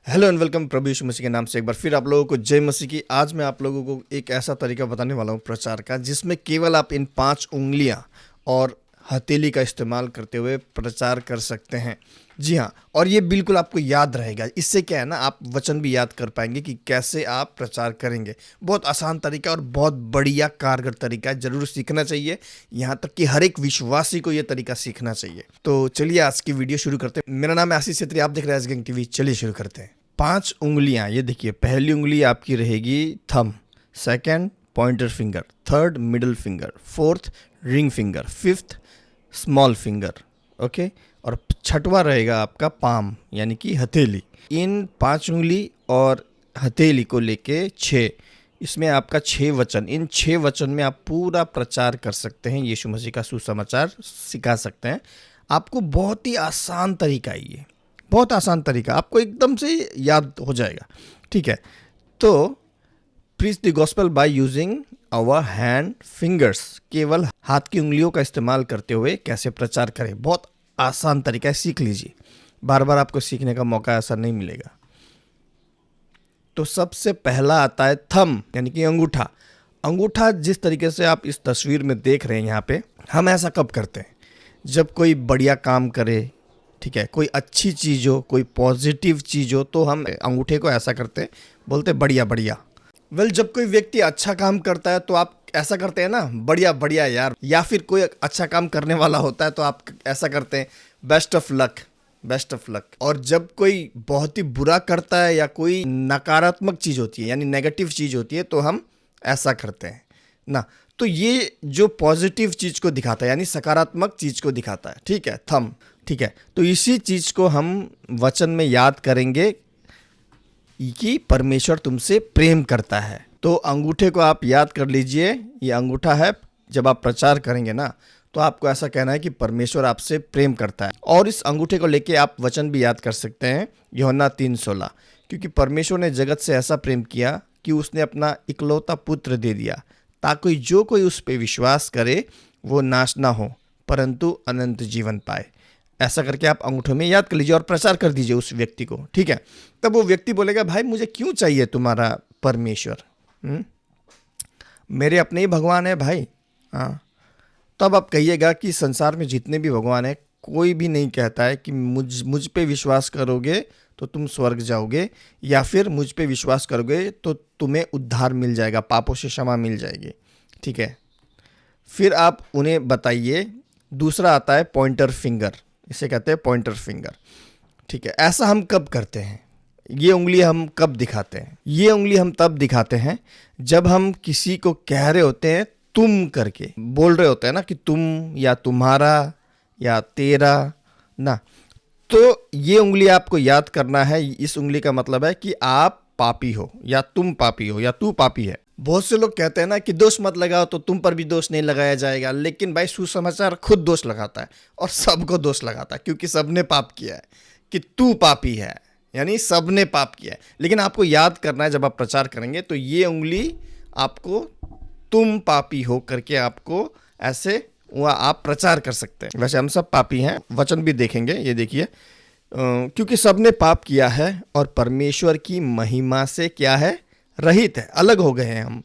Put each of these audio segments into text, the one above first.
Hello and welcome. प्रभु यीशु मसीह के नाम से एक बार फिर आप लोगों को जय मसीह की। आज मैं आप लोगों को एक ऐसा तरीका बताने वाला हूँ प्रचार का, जिसमें केवल आप इन 5 उंगलियाँ और हथेली का इस्तेमाल करते हुए प्रचार कर सकते हैं। जी हाँ, और ये बिल्कुल आपको याद रहेगा। इससे क्या है ना, आप वचन भी याद कर पाएंगे कि कैसे आप प्रचार करेंगे। बहुत आसान तरीका और बहुत बढ़िया कारगर तरीका है, जरूर सीखना चाहिए। यहाँ तक कि हर एक विश्वासी को ये तरीका सीखना चाहिए। तो चलिए आज की वीडियो शुरू करते हैं। मेरा नाम है आशीष छेत्री, आप देख रहे हैं एस गैंग टीवी। चलिए शुरू करते हैं। 5 उंगलियां, ये देखिए। पहली उंगली आपकी रहेगी thumb, second pointer finger, third middle finger, fourth ring finger, fifth small finger, okay. और छठवां रहेगा आपका पाम यानी कि हथेली। इन 5 उंगली और हथेली को लेके 6, इसमें आपका 6 वचन, इन 6 वचन में आप पूरा प्रचार कर सकते हैं। यीशु मसीह का सुसमाचार सिखा सकते हैं। आपको बहुत ही आसान तरीका है ये, बहुत आसान तरीका, आपको एकदम से याद हो जाएगा। ठीक है, तो preach the gospel by using our hand fingers. केवल हाथ की उंगलियों का इस्तेमाल करते हुए कैसे प्रचार करें, बहुत आसान तरीका है, सीख लीजिए। बार बार आपको सीखने का मौका ऐसा नहीं मिलेगा। तो सबसे पहला आता है थंब यानी कि अंगूठा। अंगूठा जिस तरीके से आप इस तस्वीर में देख रहे हैं यहाँ पे, हम ऐसा कब करते हैं? जब कोई बढ़िया काम करे, ठीक है, कोई अच्छी चीज़ हो, कोई पॉजिटिव चीज़ हो, तो हम अंगूठे को ऐसा करते हैं, बोलते बढ़िया बढ़िया। जब कोई व्यक्ति अच्छा काम करता है तो आप ऐसा करते हैं ना, बढ़िया बढ़िया यार। या फिर कोई अच्छा काम करने वाला होता है तो आप ऐसा करते हैं, best of luck, best of luck. और जब कोई बहुत ही बुरा करता है या कोई नकारात्मक चीज़ होती है यानी नेगेटिव चीज़ होती है तो हम ऐसा करते हैं ना। तो ये जो पॉजिटिव चीज़ को दिखाता है यानी सकारात्मक चीज़ को दिखाता है, ठीक है, थंब। ठीक है, तो इसी चीज़ को हम वचन में याद करेंगे कि परमेश्वर तुमसे प्रेम करता है। तो अंगूठे को आप याद कर लीजिए, ये अंगूठा है। जब आप प्रचार करेंगे ना, तो आपको ऐसा कहना है कि परमेश्वर आपसे प्रेम करता है। और इस अंगूठे को लेके आप वचन भी याद कर सकते हैं, यूहन्ना 3:16। क्योंकि परमेश्वर ने जगत से ऐसा प्रेम किया कि उसने अपना इकलौता पुत्र दे दिया, ताकि जो कोई उस पर विश्वास करे वो नाश ना हो परंतु अनंत जीवन पाए। ऐसा करके आप अंगूठे में याद कर लीजिए और प्रचार कर दीजिए उस व्यक्ति को, ठीक है। तब वो व्यक्ति बोलेगा, भाई मुझे क्यों चाहिए तुम्हारा परमेश्वर? मेरे अपने ही भगवान है भाई। हाँ, तब आप कहिएगा कि संसार में जितने भी भगवान हैं, कोई भी नहीं कहता है कि मुझ पे विश्वास करोगे तो तुम स्वर्ग जाओगे, या फिर मुझ पे विश्वास करोगे तो तुम्हें उद्धार मिल जाएगा, पापों से क्षमा मिल जाएगी, ठीक है। फिर आप उन्हें बताइए। दूसरा आता है पॉइंटर फिंगर, इसे कहते हैं पॉइंटर फिंगर, ठीक है। ऐसा हम कब करते हैं? ये उंगली हम कब दिखाते हैं? ये उंगली हम तब दिखाते हैं जब हम किसी को कह रहे होते हैं तुम करके, बोल रहे होते हैं ना कि तुम या तुम्हारा या तेरा ना। तो ये उंगली आपको याद करना है। इस उंगली का मतलब है कि आप पापी हो या तुम पापी हो या तू पापी है। बहुत से लोग कहते हैं ना कि दोष मत लगाओ, तो तुम पर भी दोष नहीं लगाया जाएगा। लेकिन भाई सुसमाचार खुद दोष लगाता है और सबको दोष लगाता है, क्योंकि सबने पाप किया है कि तू पापी है, यानी सबने पाप किया है। लेकिन आपको याद करना है, जब आप प्रचार करेंगे तो ये उंगली आपको तुम पापी हो करके आपको ऐसे वह आप प्रचार कर सकते हैं। वैसे हम सब पापी हैं, वचन भी देखेंगे। ये देखिए, क्योंकि सबने पाप किया है और परमेश्वर की महिमा से क्या है, रहित है, अलग हो गए हैं हम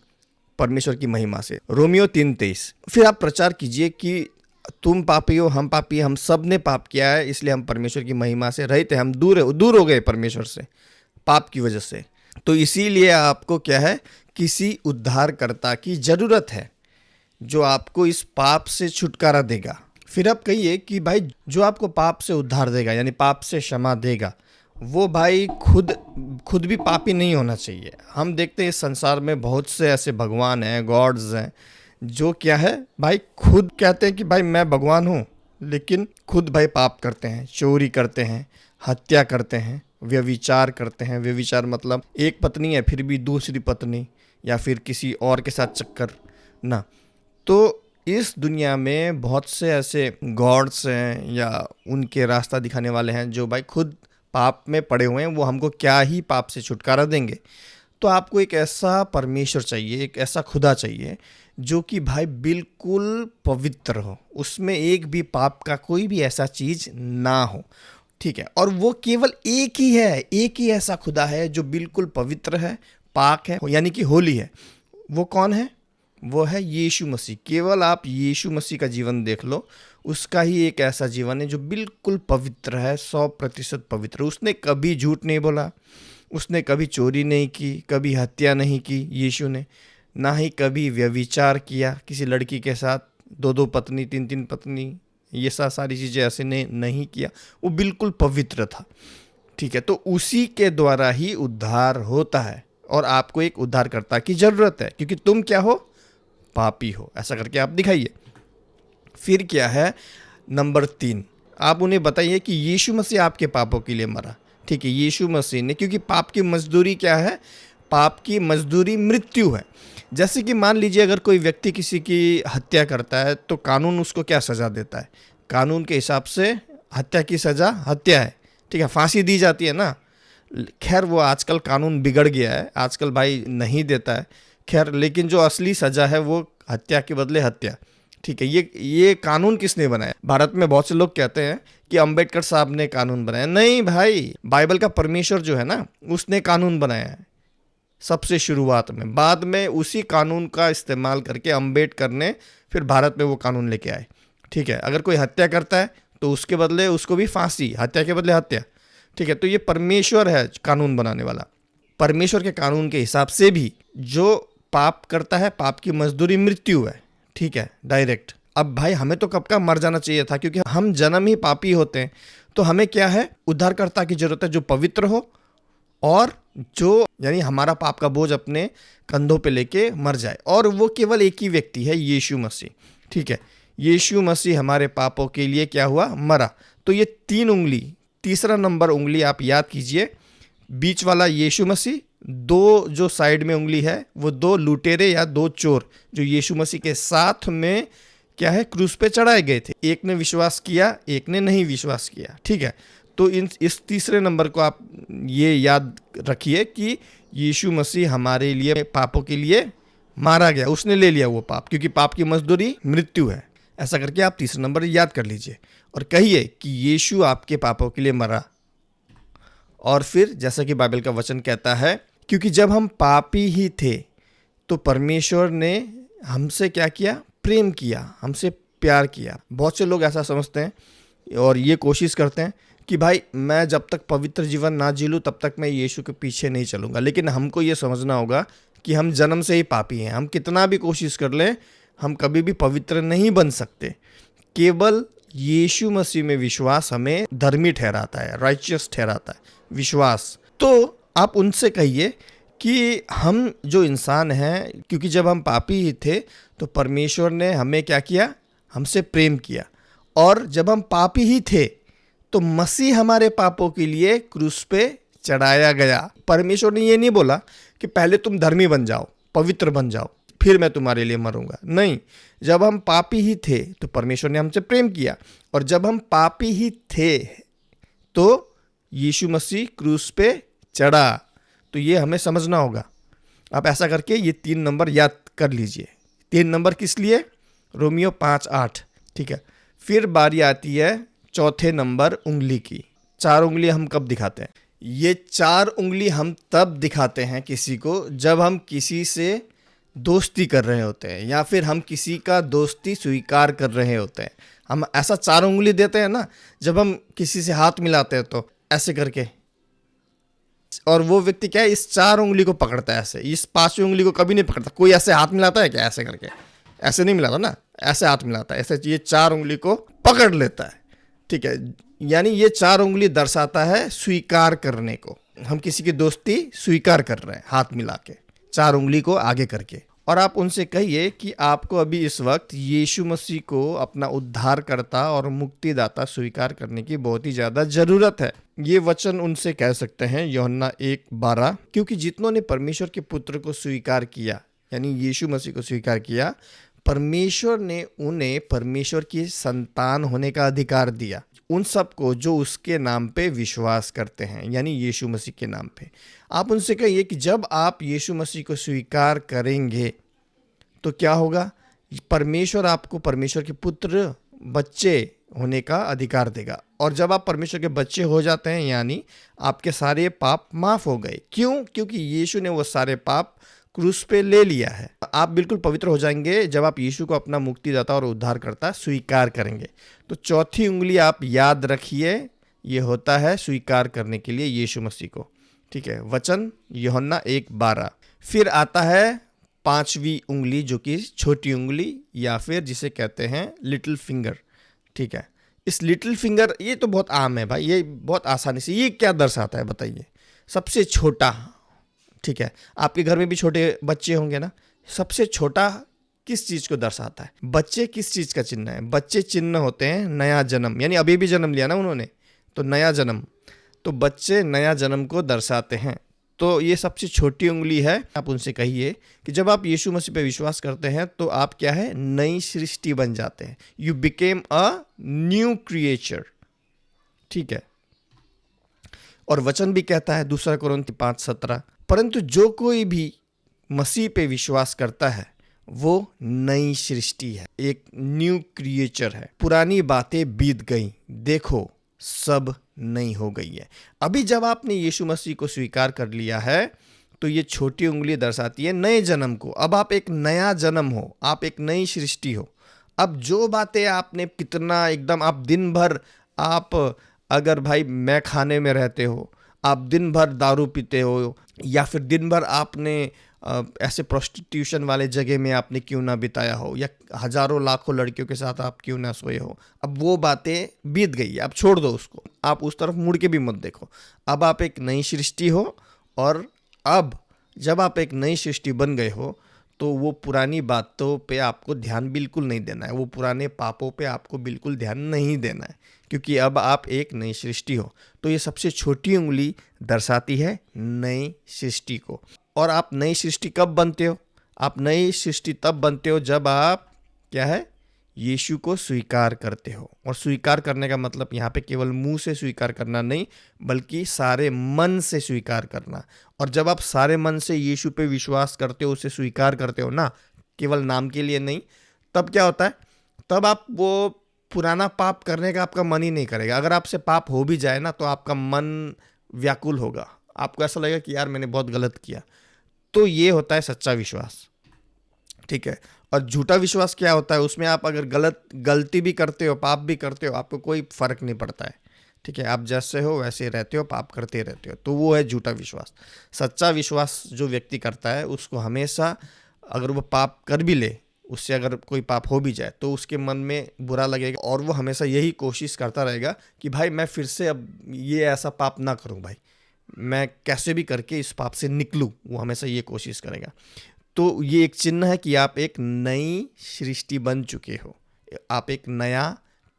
परमेश्वर की महिमा से। रोमियो 3:23। फिर आप प्रचार कीजिए कि तुम पापी हो, हम पापी, हम सब ने पाप किया है, इसलिए हम परमेश्वर की महिमा से रहित है, हम दूर हो गए परमेश्वर से पाप की वजह से। तो इसीलिए आपको क्या है, किसी उद्धारकर्ता की जरूरत है जो आपको इस पाप से छुटकारा देगा। फिर आप कहिए कि भाई जो आपको पाप से उद्धार देगा यानी पाप से क्षमा देगा, वो भाई खुद भी पापी नहीं होना चाहिए। हम देखते हैं इस संसार में बहुत से ऐसे भगवान हैं, गॉड्स हैं, जो क्या है भाई, खुद कहते हैं कि भाई मैं भगवान हूँ, लेकिन खुद भाई पाप करते हैं, चोरी करते हैं, हत्या करते हैं, व्यभिचार करते हैं। व्यभिचार मतलब एक पत्नी है फिर भी दूसरी पत्नी, या फिर किसी और के साथ चक्कर ना। तो इस दुनिया में बहुत से ऐसे गॉड्स हैं या उनके रास्ता दिखाने वाले हैं जो भाई खुद पाप में पड़े हुए हैं, वो हमको क्या ही पाप से छुटकारा देंगे। तो आपको एक ऐसा परमेश्वर चाहिए, एक ऐसा खुदा चाहिए जो कि भाई बिल्कुल पवित्र हो, उसमें एक भी पाप का कोई भी ऐसा चीज़ ना हो। ठीक है, और वो केवल एक ही है, एक ही ऐसा खुदा है जो बिल्कुल पवित्र है, पाक है, यानी कि होली है। वो कौन है? वो है यीशु मसीह। केवल आप यीशु मसीह का जीवन देख लो, उसका ही एक ऐसा जीवन है जो बिल्कुल पवित्र है, 100% पवित्र। उसने कभी झूठ नहीं बोला, उसने कभी चोरी नहीं की, कभी हत्या नहीं की यीशु ने, ना ही कभी व्यभिचार किया किसी लड़की के साथ, 2 पत्नी, 3 पत्नी, ये सारी चीज़ें ऐसे ने नहीं किया। वो बिल्कुल पवित्र था, ठीक है। तो उसी के द्वारा ही उद्धार होता है, और आपको एक उद्धारकर्ता की ज़रूरत है, क्योंकि तुम क्या हो? पापी हो। ऐसा करके आप दिखाइए। फिर क्या है? नंबर 3, आप उन्हें बताइए कि यीशु मसीह आपके पापों के लिए मरा, ठीक है। यीशु मसीह ने, क्योंकि पाप की मजदूरी क्या है? पाप की मजदूरी मृत्यु है। जैसे कि मान लीजिए अगर कोई व्यक्ति किसी की हत्या करता है तो कानून उसको क्या सज़ा देता है? कानून के हिसाब से हत्या की सज़ा हत्या है, ठीक है, फांसी दी जाती है ना। खैर वो आजकल कानून बिगड़ गया है, आजकल भाई नहीं देता है, खैर, लेकिन जो असली सज़ा है वो हत्या के बदले हत्या, ठीक है। ये कानून किसने बनाया? भारत में बहुत से लोग कहते हैं कि अंबेडकर साहब ने कानून बनाया। नहीं भाई, बाइबल का परमेश्वर जो है ना, उसने कानून बनाया है सबसे शुरुआत में। बाद में उसी कानून का इस्तेमाल करके अंबेडकर ने फिर भारत में वो कानून लेके आए, ठीक है। अगर कोई हत्या करता है तो उसके बदले उसको भी फांसी, हत्या के बदले हत्या, ठीक है। तो ये परमेश्वर है कानून बनाने वाला। परमेश्वर के कानून के हिसाब से भी जो पाप करता है, पाप की मजदूरी मृत्यु है, ठीक है, डायरेक्ट। अब भाई हमें तो कब का मर जाना चाहिए था, क्योंकि हम जन्म ही पापी होते हैं। तो हमें क्या है? उद्धारकर्ता की जरूरत है जो पवित्र हो, और जो यानी हमारा पाप का बोझ अपने कंधों पे लेके मर जाए। और वो केवल एक ही व्यक्ति है, यीशु मसीह, ठीक है। यीशु मसीह हमारे पापों के लिए क्या हुआ? मरा। तो ये 3 उंगली, तीसरा नंबर उंगली आप याद कीजिए, बीच वाला यीशु मसीह, 2 जो साइड में उंगली है वो 2 लुटेरे या 2 चोर जो यीशु मसीह के साथ में क्या है? क्रूस पे चढ़ाए गए थे। एक ने विश्वास किया, एक ने नहीं विश्वास किया, ठीक है। तो इस तीसरे नंबर को आप ये याद रखिए कि यीशु मसीह हमारे लिए, पापों के लिए मारा गया, उसने ले लिया वो पाप, क्योंकि पाप की मजदूरी मृत्यु है। ऐसा करके आप तीसरा नंबर याद कर लीजिए और कहिए कि यीशु आपके पापों के लिए मरा। और फिर जैसा कि बाइबल का वचन कहता है, क्योंकि जब हम पापी ही थे तो परमेश्वर ने हमसे क्या किया? प्रेम किया, हमसे प्यार किया। बहुत से लोग ऐसा समझते हैं और ये कोशिश करते हैं कि भाई मैं जब तक पवित्र जीवन ना जी लूँ तब तक मैं यीशु के पीछे नहीं चलूँगा। लेकिन हमको ये समझना होगा कि हम जन्म से ही पापी हैं। हम कितना भी कोशिश कर लें, हम कभी भी पवित्र नहीं बन सकते। केवल यीशु मसीह में विश्वास हमें धर्मी ठहराता है, राइचियस ठहराता है, विश्वास। तो आप उनसे कहिए कि हम जो इंसान हैं, क्योंकि जब हम पापी ही थे तो परमेश्वर ने हमें क्या किया? हमसे प्रेम किया। और जब हम पापी ही थे तो मसीह हमारे पापों के लिए क्रूस पे चढ़ाया गया। परमेश्वर ने ये नहीं बोला कि पहले तुम धर्मी बन जाओ, पवित्र बन जाओ, फिर मैं तुम्हारे लिए मरूंगा। नहीं, जब हम पापी ही थे तो परमेश्वर ने हमसे प्रेम किया, और जब हम पापी ही थे तो यीशु मसीह क्रूस पे चढ़ा। तो ये हमें समझना होगा। आप ऐसा करके ये 3 नंबर याद कर लीजिए। 3 नंबर किस लिए? रोमियो 5:8, ठीक है। फिर बारी आती है चौथे नंबर उंगली की। 4 उंगली हम कब दिखाते हैं? ये 4 उंगली हम तब दिखाते हैं किसी को जब हम किसी से दोस्ती कर रहे होते हैं, या फिर हम किसी का दोस्ती स्वीकार कर रहे होते हैं। हम ऐसा 4 उंगली देते हैं ना, जब हम किसी से हाथ मिलाते हैं तो ऐसे करके, और वो व्यक्ति क्या है? इस 4 उंगली को पकड़ता है ऐसे, इस 5वीं उंगली को कभी नहीं पकड़ता। कोई ऐसे हाथ मिलाता है क्या? ऐसे करके ऐसे नहीं मिलाता ना, ऐसे हाथ मिलाता है, ऐसे ये 4 उंगली को पकड़ लेता है, ठीक है। यानी ये 4 उंगली दर्शाता है स्वीकार करने को। हम किसी की दोस्ती स्वीकार कर रहे हैं हाथ मिला के, 4 उंगली को आगे करके। और आप उनसे कहिए कि आपको अभी इस वक्त यीशु मसीह को अपना उद्धारकर्ता और मुक्तिदाता स्वीकार करने की बहुत ही ज़्यादा ज़रूरत है। ये वचन उनसे कह सकते हैं यूहन्ना 1:12, क्योंकि जितनों ने परमेश्वर के पुत्र को स्वीकार किया, यानी यीशु मसीह को स्वीकार किया, परमेश्वर ने उन्हें परमेश्वर की संतान होने का अधिकार दिया। उन सबको जो उसके नाम पे विश्वास करते हैं, यानी यीशु मसीह के नाम पे। आप उनसे कहिए कि जब आप यीशु मसीह को स्वीकार करेंगे तो क्या होगा? परमेश्वर आपको परमेश्वर के पुत्र, बच्चे होने का अधिकार देगा। और जब आप परमेश्वर के बच्चे हो जाते हैं, यानी आपके सारे पाप माफ हो गए। क्यों? क्योंकि यीशु ने वो सारे पाप क्रूस पे ले लिया है। आप बिल्कुल पवित्र हो जाएंगे जब आप यीशु को अपना मुक्तिदाता और उद्धारकर्ता स्वीकार करेंगे। तो चौथी उंगली आप याद रखिए, ये होता है स्वीकार करने के लिए यीशु मसीह को। ठीक है, वचन यूहन्ना 1:12। फिर आता है पांचवी उंगली, जो कि छोटी उंगली या फिर जिसे कहते हैं लिटिल फिंगर। ठीक है, इस लिटिल फिंगर ये तो बहुत आम है भाई, ये बहुत आसानी से, ये क्या दर्शाता है बताइए? सबसे छोटा। ठीक है, आपके घर में भी छोटे बच्चे होंगे ना, सबसे छोटा किस चीज को दर्शाता है? बच्चे किस चीज का चिन्ह है? बच्चे चिन्ह होते हैं नया जन्म, यानी अभी भी जन्म लिया ना उन्होंने, तो नया जन्म। तो बच्चे नया जन्म को दर्शाते हैं। तो ये सबसे छोटी उंगली है। आप उनसे कहिए कि जब आप यीशु मसीह पे विश्वास करते हैं तो आप क्या है? नई सृष्टि बन जाते हैं। You became a new creature. ठीक है, और वचन भी कहता है 2 कोरिन्थी 5:17, परंतु जो कोई भी मसीह पे विश्वास करता है वो नई सृष्टि है, एक न्यू क्रिएचर है। पुरानी बातें बीत गई, देखो सब नई हो गई है। अभी जब आपने यीशु मसीह को स्वीकार कर लिया है तो ये छोटी उंगली दर्शाती है नए जन्म को। अब आप एक नया जन्म हो, आप एक नई सृष्टि हो। अब जो बातें आपने कितना एकदम, आप दिन भर, आप अगर भाई मैं खाने में रहते हो, आप दिन भर दारू पीते हो, या फिर दिन भर आपने ऐसे प्रोस्टिट्यूशन वाले जगह में आपने क्यों ना बिताया हो, या हजारों लाखों लड़कियों के साथ आप क्यों ना सोए हो, अब वो बातें बीत गई है, अब छोड़ दो उसको, आप उस तरफ मुड़ के भी मत देखो। अब आप एक नई सृष्टि हो, और अब जब आप एक नई सृष्टि बन गए हो तो वो पुरानी बातों पे आपको ध्यान बिल्कुल नहीं देना है, वो पुराने पापों पे आपको बिल्कुल ध्यान नहीं देना है, क्योंकि अब आप एक नई सृष्टि हो। तो ये सबसे छोटी उंगली दर्शाती है नई सृष्टि को। और आप नई सृष्टि कब बनते हो? आप नई सृष्टि तब बनते हो जब आप क्या है? यीशु को स्वीकार करते हो। और स्वीकार करने का मतलब यहाँ पे केवल मुंह से स्वीकार करना नहीं, बल्कि सारे मन से स्वीकार करना। और जब आप सारे मन से यीशु पे विश्वास करते हो, उसे स्वीकार करते हो ना, केवल नाम के लिए नहीं, तब क्या होता है? तब आप वो पुराना पाप करने का आपका मन ही नहीं करेगा। अगर आपसे पाप हो भी जाए ना तो आपका मन व्याकुल होगा, आपको ऐसा लगेगा कि यार मैंने बहुत गलत किया। तो ये होता है सच्चा विश्वास। ठीक है, और झूठा विश्वास क्या होता है? उसमें आप अगर गलती भी करते हो, पाप भी करते हो, आपको कोई फर्क नहीं पड़ता है। ठीक है, आप जैसे हो वैसे रहते हो, पाप करते रहते हो, तो वो है झूठा विश्वास। सच्चा विश्वास जो व्यक्ति करता है उसको हमेशा, अगर वो पाप कर भी ले, उससे अगर कोई पाप हो भी जाए तो उसके मन में बुरा लगेगा, और वो हमेशा यही कोशिश करता रहेगा कि भाई मैं फिर से अब ये ऐसा पाप ना करूं, भाई मैं कैसे भी करके इस पाप से निकलूं, वो हमेशा ये कोशिश करेगा। तो ये एक चिन्ह है कि आप एक नई सृष्टि बन चुके हो, आप एक नया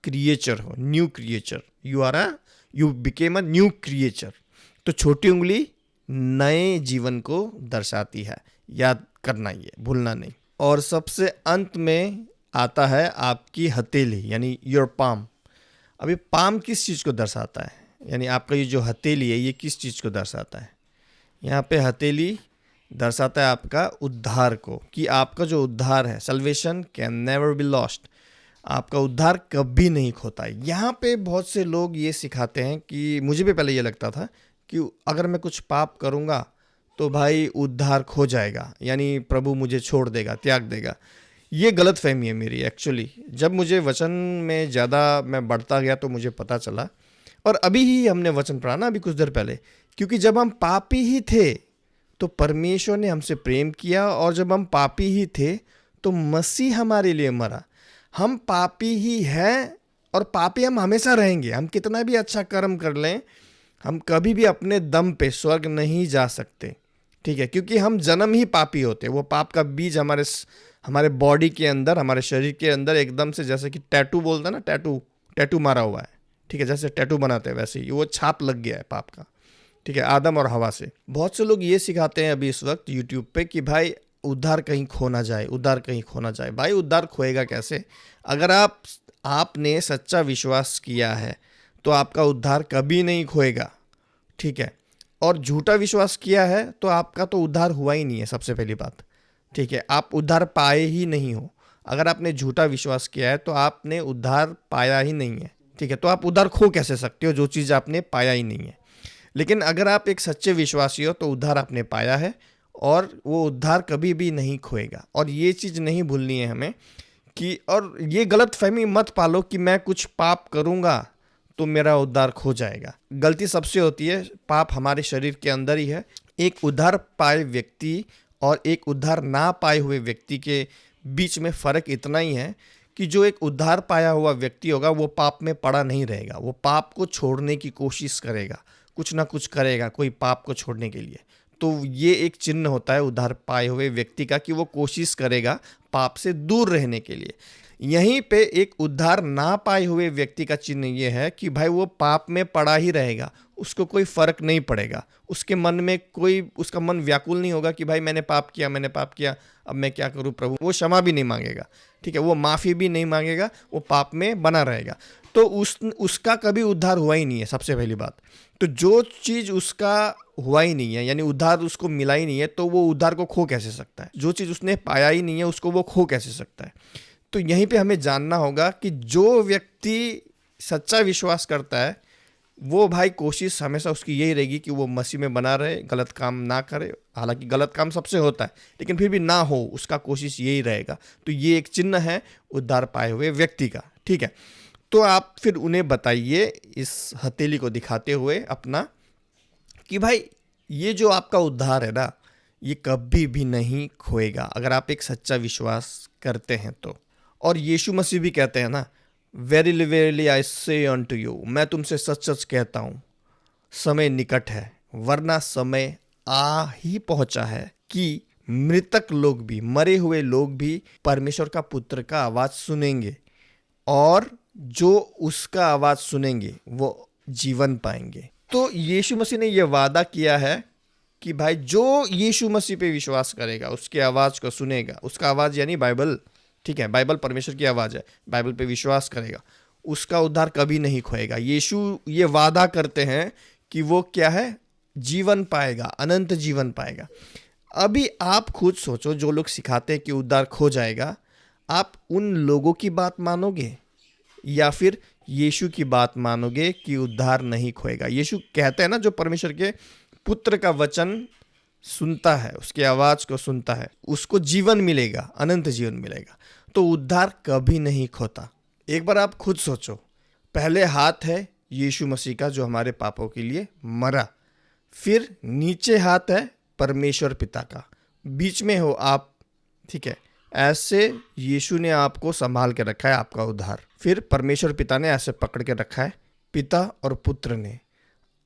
क्रिएचर हो, new creature. You became a new creature. तो छोटी उंगली नए जीवन को दर्शाती है, याद करना, ये भूलना नहीं। और सबसे अंत में आता है आपकी हथेली, यानी योर पाम। अभी पाम किस चीज़ को दर्शाता है? यानी आपका ये जो हथेली है ये किस चीज़ को दर्शाता है? यहाँ पे हथेली दर्शाता है आपका उद्धार को, कि आपका जो उद्धार है, salvation can never be lost, आपका उद्धार कभी नहीं खोता है। यहाँ पे बहुत से लोग ये सिखाते हैं, कि मुझे भी पहले ये लगता था कि अगर मैं कुछ पाप करूँगा तो भाई उद्धार खो जाएगा, यानी प्रभु मुझे छोड़ देगा, त्याग देगा। ये गलत फहमी है मेरी एक्चुअली। जब मुझे वचन में ज़्यादा मैं बढ़ता गया तो मुझे पता चला, और अभी ही हमने वचन पढ़ा ना, अभी कुछ देर पहले, क्योंकि जब हम पापी ही थे तो परमेश्वर ने हमसे प्रेम किया, और जब हम पापी ही थे तो मसीह हमारे लिए मरा। हम पापी ही हैं, और पापी हम हमेशा रहेंगे। हम कितना भी अच्छा कर्म कर लें, हम कभी भी अपने दम पे स्वर्ग नहीं जा सकते। ठीक है, क्योंकि हम जन्म ही पापी होते हैं। वो पाप का बीज हमारे बॉडी के अंदर, हमारे शरीर के अंदर एकदम से, जैसे कि टैटू बोलते हैं ना, टैटू मारा हुआ है। ठीक है, जैसे टैटू बनाते हैं वैसे ही वो छाप लग गया है पाप का। ठीक है, आदम और हवा से। बहुत से लोग ये सिखाते हैं अभी इस वक्त यूट्यूब पे कि भाई उद्धार कहीं खो ना जाए, उद्धार कहीं खो ना जाए। भाई उद्धार खोएगा कैसे? अगर आपने सच्चा विश्वास किया है तो आपका उद्धार कभी नहीं खोएगा। ठीक है, और झूठा विश्वास किया है तो आपका तो उद्धार हुआ ही नहीं है, सबसे पहली बात। ठीक है, आप उद्धार पाए ही नहीं हो। अगर आपने झूठा विश्वास किया है तो आपने उद्धार पाया ही नहीं है, ठीक है। तो आप उद्धार खो कैसे सकते हो जो चीज़ आपने पाया ही नहीं है। लेकिन अगर आप एक सच्चे विश्वासी हो तो उद्धार आपने पाया है और वो उद्धार कभी भी नहीं खोएगा। और ये चीज़ नहीं भूलनी है हमें कि, और ये गलत फहमी मत पालो कि मैं कुछ पाप करूँगा तो मेरा उद्धार खो जाएगा। गलती सबसे होती है, पाप हमारे शरीर के अंदर ही है। एक उद्धार पाए व्यक्ति और एक उद्धार ना पाए हुए व्यक्ति के बीच में फ़र्क इतना ही है कि जो एक उद्धार पाया हुआ व्यक्ति होगा वो पाप में पड़ा नहीं रहेगा, वो पाप को छोड़ने की कोशिश करेगा, कुछ ना कुछ करेगा कोई पाप को छोड़ने के लिए। तो ये एक चिन्ह होता है उद्धार पाए हुए व्यक्ति का कि वो कोशिश करेगा पाप से दूर रहने के लिए। यहीं पे एक उद्धार ना पाए हुए व्यक्ति का चिन्ह ये है कि भाई वो पाप में पड़ा ही रहेगा, उसको कोई फर्क नहीं पड़ेगा, उसके मन में कोई, उसका मन व्याकुल नहीं होगा कि भाई मैंने पाप किया, अब मैं क्या करूं प्रभु। वो क्षमा भी नहीं मांगेगा, ठीक है, वो माफ़ी भी नहीं मांगेगा, वो पाप में बना रहेगा। तो उसका कभी उद्धार हुआ ही नहीं है, सबसे पहली बात। तो जो चीज़ उसका हुआ ही नहीं है, यानी उद्धार उसको मिला ही नहीं है, तो वो उद्धार को खो कैसे सकता है? जो चीज़ उसने पाया ही नहीं है उसको वो खो कैसे सकता है? तो यहीं पे हमें जानना होगा कि जो व्यक्ति सच्चा विश्वास करता है वो भाई कोशिश हमेशा उसकी यही रहेगी कि वो मसीह में बना रहे, गलत काम ना करे। हालांकि गलत काम सबसे होता है, लेकिन फिर भी ना हो, उसका कोशिश यही रहेगा। तो ये एक चिन्ह है उद्धार पाए हुए व्यक्ति का, ठीक है। तो आप फिर उन्हें बताइए इस हथेली को दिखाते हुए अपना कि भाई ये जो आपका उद्धार है ना, ये कभी भी नहीं खोएगा अगर आप एक सच्चा विश्वास करते हैं तो। और यीशु मसीह भी कहते हैं ना, वेरीली वेरीली आई से अनटू यू, मैं तुमसे सच सच कहता हूँ समय निकट है, वरना समय आ ही पहुंचा है कि मृतक लोग भी, मरे हुए लोग भी परमेश्वर का पुत्र का आवाज सुनेंगे और जो उसका आवाज सुनेंगे वो जीवन पाएंगे। तो यीशु मसीह ने यह वादा किया है कि भाई जो यीशु मसीह पे विश्वास करेगा, उसके आवाज को सुनेगा, उसका आवाज यानी बाइबल, ठीक है, बाइबल परमेश्वर की आवाज है, बाइबल पे विश्वास करेगा, उसका उद्धार कभी नहीं खोएगा। यीशु ये वादा करते हैं कि वो क्या है, जीवन पाएगा, अनंत जीवन पाएगा। अभी आप खुद सोचो, जो लोग सिखाते हैं कि उद्धार खो जाएगा, आप उन लोगों की बात मानोगे या फिर यीशु की बात मानोगे कि उद्धार नहीं खोएगा? यीशु कहते हैं ना, जो परमेश्वर के पुत्र का वचन सुनता है, उसकी आवाज को सुनता है, उसको जीवन मिलेगा, अनंत जीवन मिलेगा। तो उद्धार कभी नहीं खोता। एक बार आप खुद सोचो, पहले हाथ है यीशु मसीह का जो हमारे पापों के लिए मरा, फिर नीचे हाथ है परमेश्वर पिता का, बीच में हो आप, ठीक है। ऐसे यीशु ने आपको संभाल के रखा है, आपका उद्धार। फिर परमेश्वर पिता ने ऐसे पकड़ के रखा है, पिता और पुत्र ने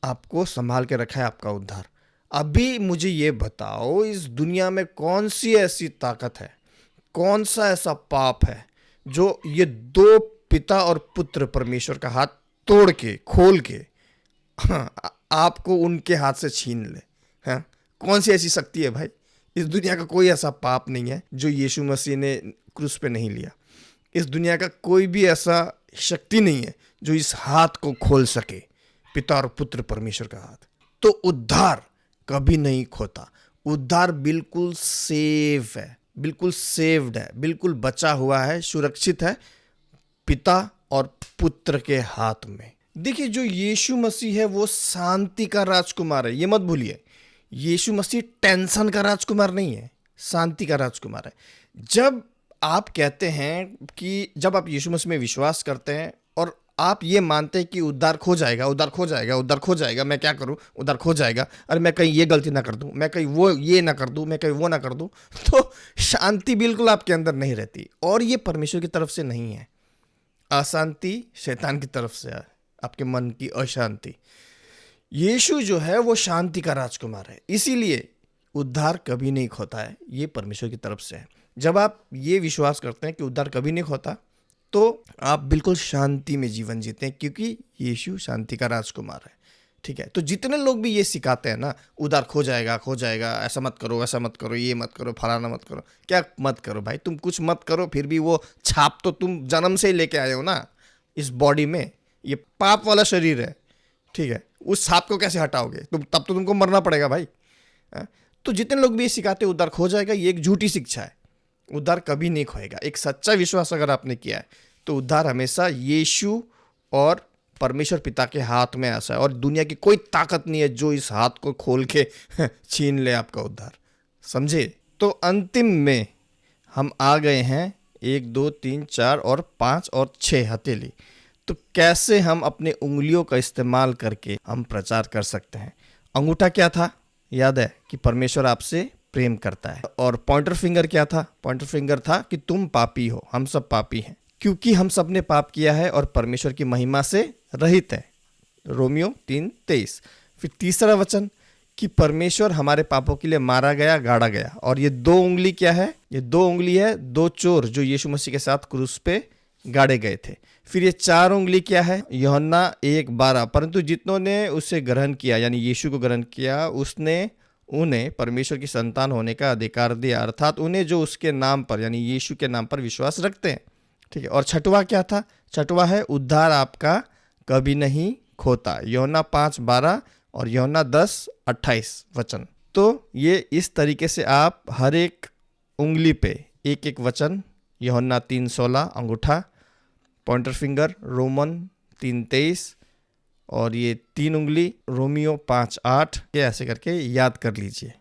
आपको संभाल के रखा है, आपका उद्धार। अभी मुझे ये बताओ, इस दुनिया में कौन सी ऐसी ताकत है, कौन सा ऐसा पाप है जो ये दो पिता और पुत्र परमेश्वर का हाथ तोड़ के, खोल के, आपको उनके हाथ से छीन ले? हैं? कौन सी ऐसी शक्ति है भाई? इस दुनिया का कोई ऐसा पाप नहीं है जो यीशु मसीह ने क्रूस पे नहीं लिया। इस दुनिया का कोई भी ऐसा शक्ति नहीं है जो इस हाथ को खोल सके, पिता और पुत्र परमेश्वर का हाथ। तो उद्धार कभी नहीं खोता, उद्धार बिल्कुल सेफ है, बिल्कुल सेव्ड है, बिल्कुल बचा हुआ है, सुरक्षित है पिता और पुत्र के हाथ में। देखिए, जो यीशु मसीह है वो शांति का राजकुमार है, ये मत भूलिए। यीशु मसीह टेंशन का राजकुमार नहीं है, शांति का राजकुमार है। जब आप कहते हैं कि जब आप यीशु मसीह में विश्वास करते हैं और आप ये मानते हैं कि उद्धार खो जाएगा, उद्धार खो जाएगा, उद्धार खो जाएगा, मैं क्या करूं, उद्धार खो जाएगा, अरे मैं कहीं ये गलती ना कर दूं, मैं कहीं वो ये ना कर दूं, मैं कहीं वो ना कर दूं, तो शांति बिल्कुल आपके अंदर नहीं रहती। और ये परमेश्वर की तरफ से नहीं है, अशांति शैतान की तरफ से है, आपके मन की अशांति। यीशु जो है वो शांति का राजकुमार है, इसीलिए उद्धार कभी नहीं खोता है, ये परमेश्वर की तरफ से है। जब आप ये विश्वास करते हैं कि उद्धार कभी नहीं खोता, तो आप बिल्कुल शांति में जीवन जीते हैं, क्योंकि यीशु शांति का राजकुमार है, ठीक है। तो जितने लोग भी ये सिखाते हैं ना, उद्धार खो जाएगा, खो जाएगा, ऐसा मत करो, वैसा मत करो, ये मत करो, फलाना मत करो, क्या मत करो भाई? तुम कुछ मत करो, फिर भी वो छाप तो तुम जन्म से ही लेके आए हो ना इस बॉडी में, ये पाप वाला शरीर है, ठीक है। उस छाप को कैसे हटाओगे तुम? तब तो तुमको मरना पड़ेगा भाई। तो जितने लोग भी ये सिखाते उद्धार खो जाएगा, ये एक झूठी शिक्षा है, उद्धार कभी नहीं खोएगा। एक सच्चा विश्वास अगर आपने किया है तो उद्धार हमेशा यीशु और परमेश्वर पिता के हाथ में ऐसा है, और दुनिया की कोई ताकत नहीं है जो इस हाथ को खोल के छीन ले आपका उद्धार। समझे? तो अंतिम में हम आ गए हैं 1 2 3 4 और 5 और 6 हथेली। तो कैसे हम अपने उंगलियों का इस्तेमाल करके हम प्रचार कर सकते हैं? अंगूठा क्या था? याद है कि परमेश्वर आपसे प्रेम करता है। और पॉइंटर फिंगर क्या था? पॉइंटर फिंगर था कि तुम पापी हो, हम सब पापी हैं, क्योंकि हम सब ने पाप किया है और परमेश्वर की महिमा से रहित है। रोमियो 3:23। फिर तीसरा वचन कि परमेश्वर हमारे पापों के लिए मारा गया, गाड़ा गया। और ये 2 उंगली क्या है? ये 2 उंगली है 2 चोर जो यीशु मसीह के साथ क्रूस पे गाड़े गए थे। फिर ये 4 उंगली क्या है? यूहन्ना 1:12। परंतु जितनों ने उसे ग्रहण किया, यानी यीशु को ग्रहण किया, उसने उन्हें परमेश्वर की संतान होने का अधिकार दिया, अर्थात उन्हें जो उसके नाम पर, यानी यीशु के नाम पर विश्वास रखते हैं। ठीक है। और छठवां क्या था? छठवां है उद्धार आपका कभी नहीं खोता, यूहन्ना 5:12 और यूहन्ना 10:28 वचन। तो ये इस तरीके से आप हर एक उंगली पे एक एक वचन, यूहन्ना 3:16 अंगूठा, पॉइंटर फिंगर रोमन 3:23, और ये 3 उंगली रोमियो 5:8, ये ऐसे करके याद कर लीजिए,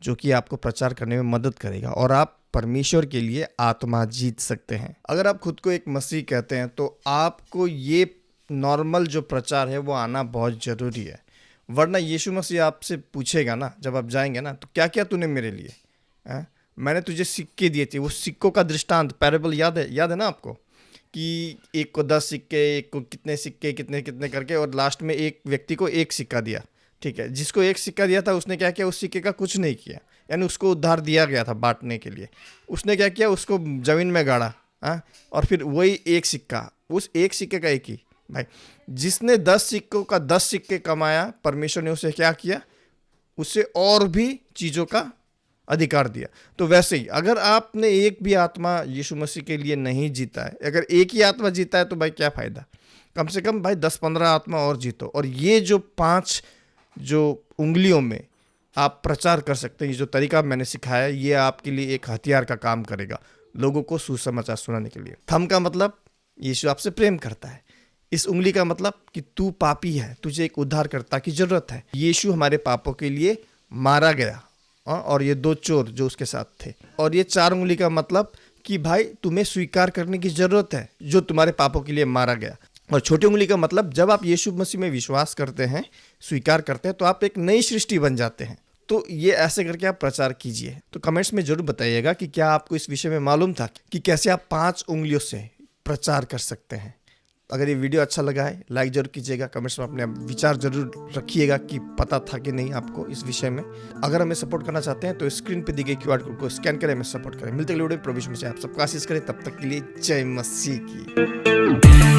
जो कि आपको प्रचार करने में मदद करेगा और आप परमेश्वर के लिए आत्मा जीत सकते हैं। अगर आप खुद को एक मसीह कहते हैं तो आपको ये नॉर्मल जो प्रचार है वो आना बहुत ज़रूरी है, वरना यीशु मसीह आपसे पूछेगा ना जब आप जाएंगे ना, तो क्या क्या तूने मेरे लिए मैंने तुझे सिक्के दिए थे। वो सिक्कों का दृष्टांत पैराबल याद है ना आपको, कि एक को 10 सिक्के, एक को कितने सिक्के, कितने कितने करके, और लास्ट में एक व्यक्ति को 1 सिक्का दिया। ठीक है। जिसको 1 सिक्का दिया था उसने क्या किया? उस सिक्के का कुछ नहीं किया, यानी उसको उद्धार दिया गया था बांटने के लिए। उसने क्या किया? उसको जमीन में गाड़ा। और फिर वही 1 सिक्का, उस 1 सिक्के का एक ही भाई, जिसने 10 सिक्कों का 10 सिक्के कमाया, परमेश्वर ने उसे क्या किया? उसे और भी चीज़ों का अधिकार दिया। तो वैसे ही अगर आपने एक भी आत्मा यीशु मसीह के लिए नहीं जीता है, अगर एक ही आत्मा जीता है तो भाई क्या फ़ायदा? कम से कम भाई 10-15 आत्मा और जीतो। और ये जो 5 जो उंगलियों में आप प्रचार कर सकते हैं, ये जो तरीका मैंने सिखाया, ये आपके लिए एक हथियार का काम करेगा लोगों को सुसमाचार सुनाने के लिए। थंब का मतलब यीशु आपसे प्रेम करता है। इस उंगली का मतलब कि तू पापी है, तुझे एक उद्धारकर्ता की जरूरत है। यीशु हमारे पापों के लिए मारा गया, और ये 2 चोर जो उसके साथ थे। और ये 4 उंगली का मतलब कि भाई तुम्हें स्वीकार करने की जरूरत है जो तुम्हारे पापों के लिए मारा गया। और छोटी उंगली का मतलब जब आप यीशु मसीह में विश्वास करते हैं, स्वीकार करते हैं, तो आप एक नई सृष्टि बन जाते हैं। तो ये ऐसे करके आप प्रचार कीजिए। तो कमेंट्स में जरूर बताइएगा कि क्या आपको इस विषय में मालूम था कि कैसे आप 5 उंगलियों से प्रचार कर सकते हैं। अगर ये वीडियो अच्छा लगा है लाइक जरूर कीजिएगा, कमेंट्स में अपने विचार जरूर रखिएगा कि पता था कि नहीं आपको इस विषय में। अगर हमें सपोर्ट करना चाहते हैं तो स्क्रीन पे दी गई QR कोड को स्कैन करें, हमें सपोर्ट करें। मिलते अगले वीडियो में, प्रभु यीशु मसीह आप सबको आशीष करें। तब तक के लिए जय मसीह की।